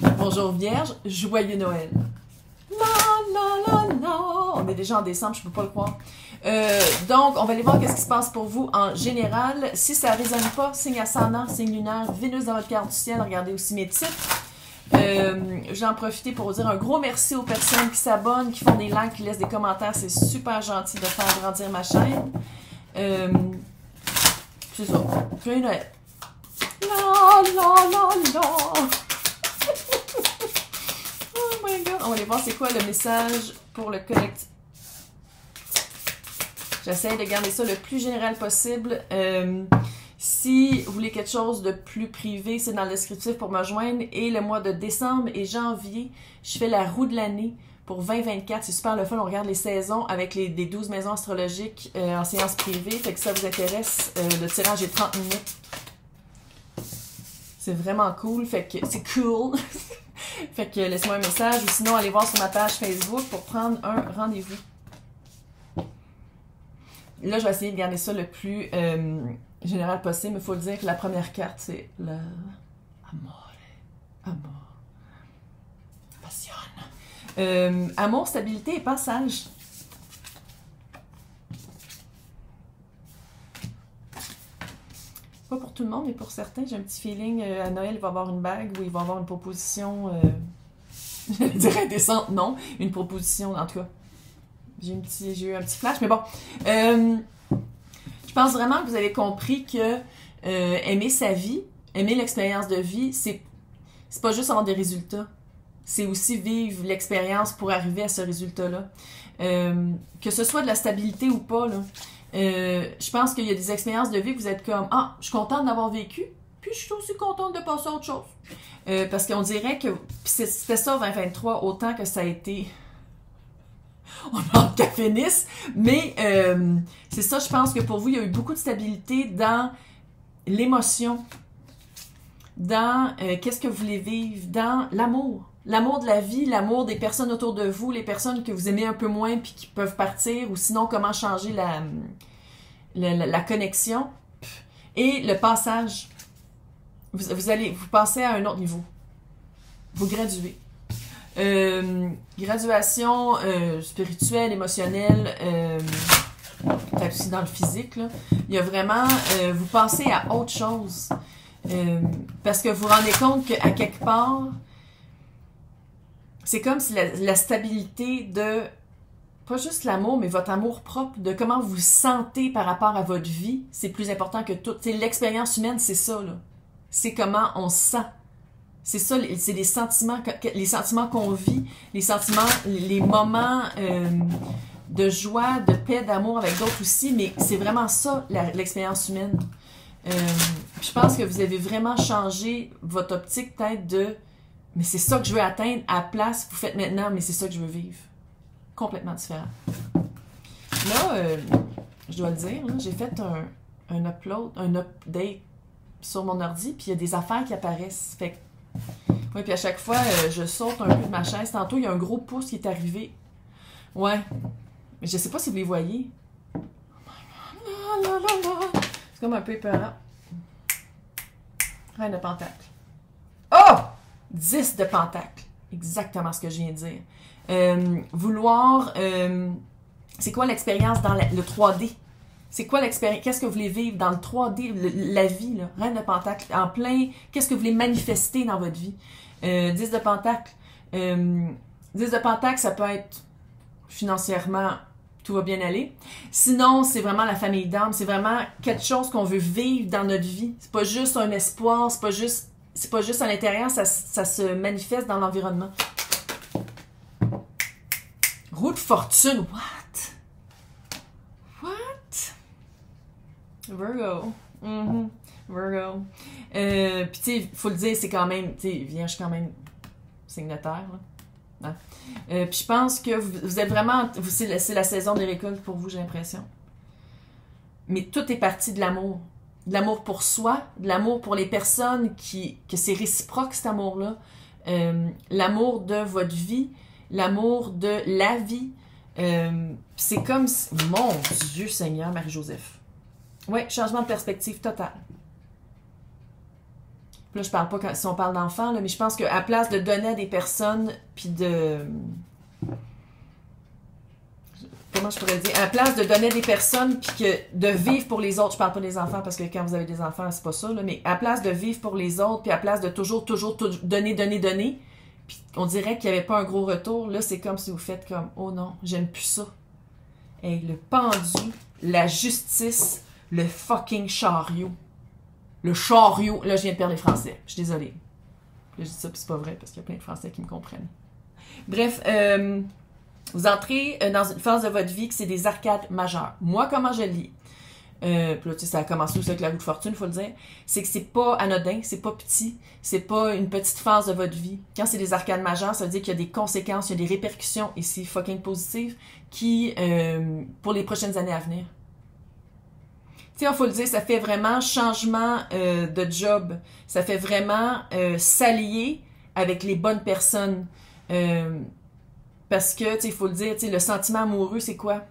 Bonjour Vierge, joyeux Noël. Non. On est déjà en décembre, je peux pas le croire. Donc, on va aller voir qu'est-ce qui se passe pour vous en général. Si ça ne résonne pas, signe ascendant, signe lunaire, Vénus dans votre carte du ciel, regardez aussi mes titres. J'en profite pour vous dire un gros merci aux personnes qui s'abonnent, qui font des likes, qui laissent des commentaires. C'est super gentil de faire grandir ma chaîne. C'est ça. Joyeux Noël. Non. Oh my god. On va aller voir c'est quoi le message pour le collectif. J'essaie de garder ça le plus général possible. Si vous voulez quelque chose de plus privé, c'est dans le descriptif pour me joindre. Et le mois de décembre et janvier, je fais la roue de l'année pour 2024. C'est super le fun. On regarde les saisons avec les 12 maisons astrologiques en séance privée. Fait que ça vous intéresse, le tirage est 30 minutes. C'est vraiment cool. Fait que c'est cool. Fait que laissez-moi un message ou sinon allez voir sur ma page Facebook pour prendre un rendez-vous. Là, je vais essayer de garder ça le plus général possible, mais il faut le dire que la première carte, c'est le Amour. Passion. Amour, stabilité et passage. Pas pour tout le monde, mais pour certains, j'ai un petit feeling à Noël, il va y avoir une bague ou il va y avoir une proposition, je dirais indécente, non, une proposition, en tout cas. J'ai eu un petit flash, mais bon. Je pense vraiment que vous avez compris que aimer sa vie, aimer l'expérience de vie, c'est pas juste avoir des résultats. C'est aussi vivre l'expérience pour arriver à ce résultat-là. Que ce soit de la stabilité ou pas, là. Je pense qu'il y a des expériences de vie que vous êtes comme « Ah, je suis contente d'avoir vécu, puis je suis aussi contente de passer à autre chose. » Parce qu'on dirait que c'était ça 2023, autant que ça a été... On en cafénisse, mais c'est ça, je pense que pour vous, il y a eu beaucoup de stabilité dans l'émotion, dans qu'est-ce que vous voulez vivre, dans l'amour. L'amour de la vie, l'amour des personnes autour de vous, les personnes que vous aimez un peu moins puis qui peuvent partir, ou sinon comment changer la connexion. Et le passage. Vous passez à un autre niveau. Vous graduez. Graduation spirituelle, émotionnelle, peut-être aussi dans le physique, là. Il y a vraiment, vous passez à autre chose. Parce que vous vous rendez compte qu'à quelque part, c'est comme si la stabilité de, pas juste l'amour, mais votre amour propre, de comment vous vous sentez par rapport à votre vie, c'est plus important que tout. L'expérience humaine, c'est ça, là. C'est comment on se sent. C'est ça, c'est les sentiments qu'on vit, les sentiments, les moments de joie, de paix, d'amour avec d'autres aussi, mais c'est vraiment ça, l'expérience humaine. Je pense que vous avez vraiment changé votre optique peut-être de « mais c'est ça que je veux atteindre » à la place, vous faites maintenant « mais c'est ça que je veux vivre ». Complètement différent. Là, je dois le dire, j'ai fait un update sur mon ordi, puis il y a des affaires qui apparaissent. Fait que oui, puis à chaque fois, je saute un peu de ma chaise. Tantôt, il y a un gros pouce qui est arrivé. Ouais. Mais je sais pas si vous les voyez. C'est comme un peu épeurant. Reine de Pentacle. Oh! 10 de Pentacle. Exactement ce que je viens de dire. Vouloir... c'est quoi l'expérience dans le 3D? C'est quoi l'expérience? Qu'est-ce que vous voulez vivre dans le 3D, la vie, là? Reine de Pentacle, en plein, qu'est-ce que vous voulez manifester dans votre vie? 10 de Pentacle. 10 de Pentacle, ça peut être financièrement, tout va bien aller. Sinon, c'est vraiment la famille d'âme, c'est vraiment quelque chose qu'on veut vivre dans notre vie. C'est pas juste un espoir, c'est pas juste à l'intérieur, ça se manifeste dans l'environnement. Roue de fortune, what? Virgo. Virgo. Puis, tu sais, il faut le dire, c'est quand même, tu sais, Vierge, quand même, signataire, là. Hein? Puis, je pense que vous êtes vraiment, c'est la saison des récoltes pour vous, j'ai l'impression. Mais tout est parti de l'amour. De l'amour pour soi, de l'amour pour les personnes que c'est réciproque, cet amour-là. L'amour de votre vie, l'amour de la vie. C'est comme si, mon Dieu Seigneur, Marie-Joseph. Oui, changement de perspective total. Là, je parle pas si on parle d'enfants, là, mais je pense qu'à place de donner à des personnes, puis de... Comment je pourrais dire? À place de donner à des personnes, puis que de vivre pour les autres, je parle pas des enfants, parce que quand vous avez des enfants, c'est pas ça, là, mais à place de vivre pour les autres, puis à place de toujours donner, puis on dirait qu'il n'y avait pas un gros retour, là, c'est comme si vous faites comme, oh non, j'aime plus ça. Hey, le pendu, la justice, le fucking chariot. Le chariot. Là, je viens de perdre les Français. Je suis désolée. Là, je dis ça, puis c'est pas vrai, parce qu'il y a plein de Français qui me comprennent. Bref, vous entrez dans une phase de votre vie que c'est des arcades majeures. Moi, comment je le lis? Puis là, tu sais, ça a commencé aussi avec la roue de fortune, il faut le dire. C'est que c'est pas anodin, c'est pas petit, c'est pas une petite phase de votre vie. Quand c'est des arcades majeures, ça veut dire qu'il y a des conséquences, il y a des répercussions, et c'est fucking positif, qui, pour les prochaines années à venir. Tu sais, il faut le dire, ça fait vraiment changement de job. Ça fait vraiment s'allier avec les bonnes personnes. Parce que, tu sais, il faut le dire, tu sais, le sentiment amoureux, c'est quoi?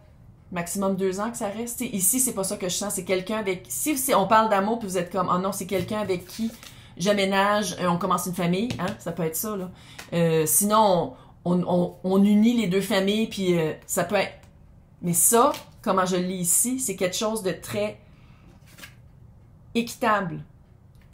Maximum 2 ans que ça reste. T'sais, ici, c'est pas ça que je sens. C'est quelqu'un avec... Si on parle d'amour, puis vous êtes comme, oh non, c'est quelqu'un avec qui j'aménage, on commence une famille, hein? Ça peut être ça, là. Sinon, on unit les deux familles, puis ça peut être... Mais ça, comment je le lis ici, c'est quelque chose de très équitable.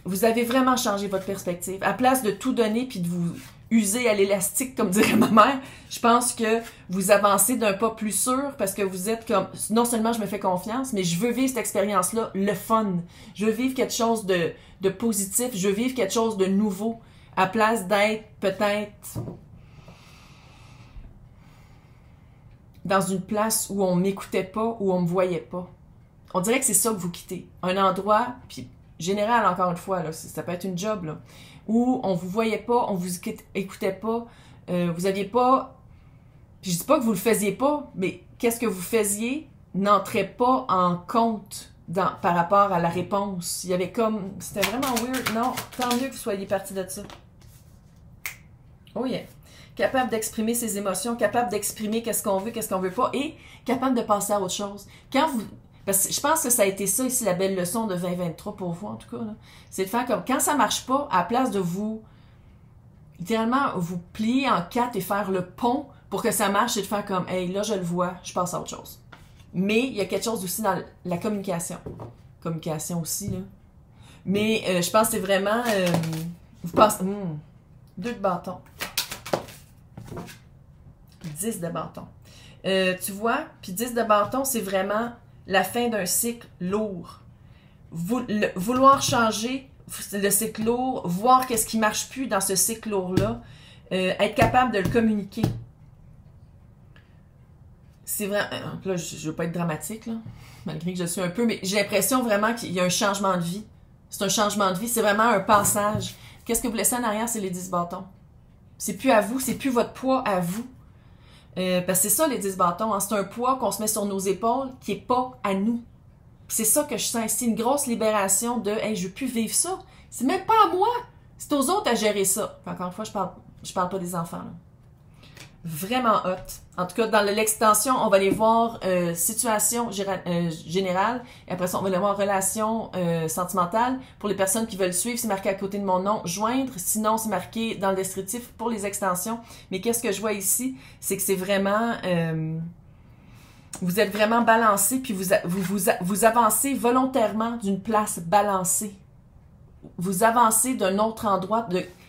Vous avez vraiment changé votre perspective. À place de tout donner, puis de vous user à l'élastique, comme dirait ma mère, je pense que vous avancez d'un pas plus sûr parce que vous êtes comme, non seulement je me fais confiance, mais je veux vivre cette expérience-là, le fun. Je veux vivre quelque chose de positif, je veux vivre quelque chose de nouveau, à place d'être peut-être dans une place où on m'écoutait pas, où on me voyait pas. On dirait que c'est ça que vous quittez. Un endroit, puis général encore une fois, là, ça peut être une job, là, où on vous voyait pas, on vous écoutait pas, vous aviez pas... Je dis pas que vous le faisiez pas, mais qu'est-ce que vous faisiez n'entrait pas en compte par rapport à la réponse. Il y avait comme... C'était vraiment weird. Non, tant mieux que vous soyez parti de ça. Oh yeah. Capable d'exprimer ses émotions, capable d'exprimer qu'est-ce qu'on veut pas, et capable de passer à autre chose. Quand vous... Parce que je pense que ça a été ça ici, la belle leçon de 2023 pour vous, en tout cas. C'est de faire comme, quand ça marche pas, à la place de vous, littéralement, vous plier en 4 et faire le pont pour que ça marche, c'est de faire comme, hey, là, je le vois, je passe à autre chose. Mais il y a quelque chose aussi dans la communication. Communication aussi, là. Mais je pense que c'est vraiment, vous passez, 2 de bâton. 10 de bâton. Tu vois, puis 10 de bâton, c'est vraiment la fin d'un cycle lourd. Vouloir changer le cycle lourd, voir qu'est-ce qui marche plus dans ce cycle lourd-là, être capable de le communiquer. C'est vrai, là, je veux pas être dramatique, là, malgré que je suis un peu, mais j'ai l'impression vraiment qu'il y a un changement de vie. C'est un changement de vie, c'est vraiment un passage. Qu'est-ce que vous laissez en arrière, c'est les 10 bâtons. C'est plus à vous, c'est plus votre poids à vous. Parce que c'est ça, les 10 bâtons, hein, c'est un poids qu'on se met sur nos épaules qui est pas à nous. C'est ça que je sens ici, une grosse libération de « Hey, je veux plus vivre ça. C'est même pas à moi. C'est aux autres à gérer ça. » Encore une fois, je parle pas des enfants, là. Vraiment hot. En tout cas, dans l'extension, on va aller voir situation générale. Et après ça, on va aller voir relation sentimentale. Pour les personnes qui veulent suivre, c'est marqué à côté de mon nom, joindre. Sinon, c'est marqué dans le descriptif pour les extensions. Mais qu'est-ce que je vois ici? C'est que c'est vraiment... vous êtes vraiment balancé, puis vous avancez volontairement d'une place balancée. Vous avancez d'un autre endroit,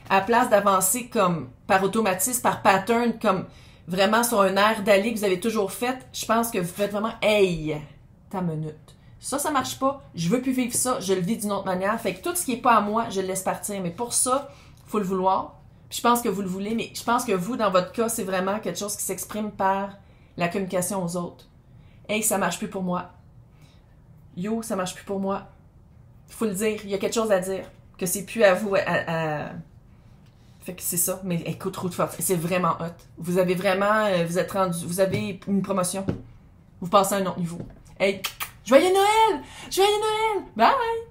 à la place d'avancer comme par automatisme, par pattern, comme vraiment sur un air d'aller que vous avez toujours fait, je pense que vous faites vraiment « Hey, ta minute. Ça marche pas, je veux plus vivre ça, je le vis d'une autre manière. » Fait que tout ce qui est pas à moi, je le laisse partir. Mais pour ça, il faut le vouloir. Puis je pense que vous le voulez, mais je pense que vous, dans votre cas, c'est vraiment quelque chose qui s'exprime par la communication aux autres. « Hey, ça marche plus pour moi. Yo, ça marche plus pour moi. » Il faut le dire, il y a quelque chose à dire. Que c'est plus à vous Fait que c'est ça. Mais écoute, roue de force, c'est vraiment hot. Vous avez vraiment, vous êtes rendu, vous avez une promotion. Vous passez à un autre niveau. Hey, joyeux Noël! Joyeux Noël! Bye!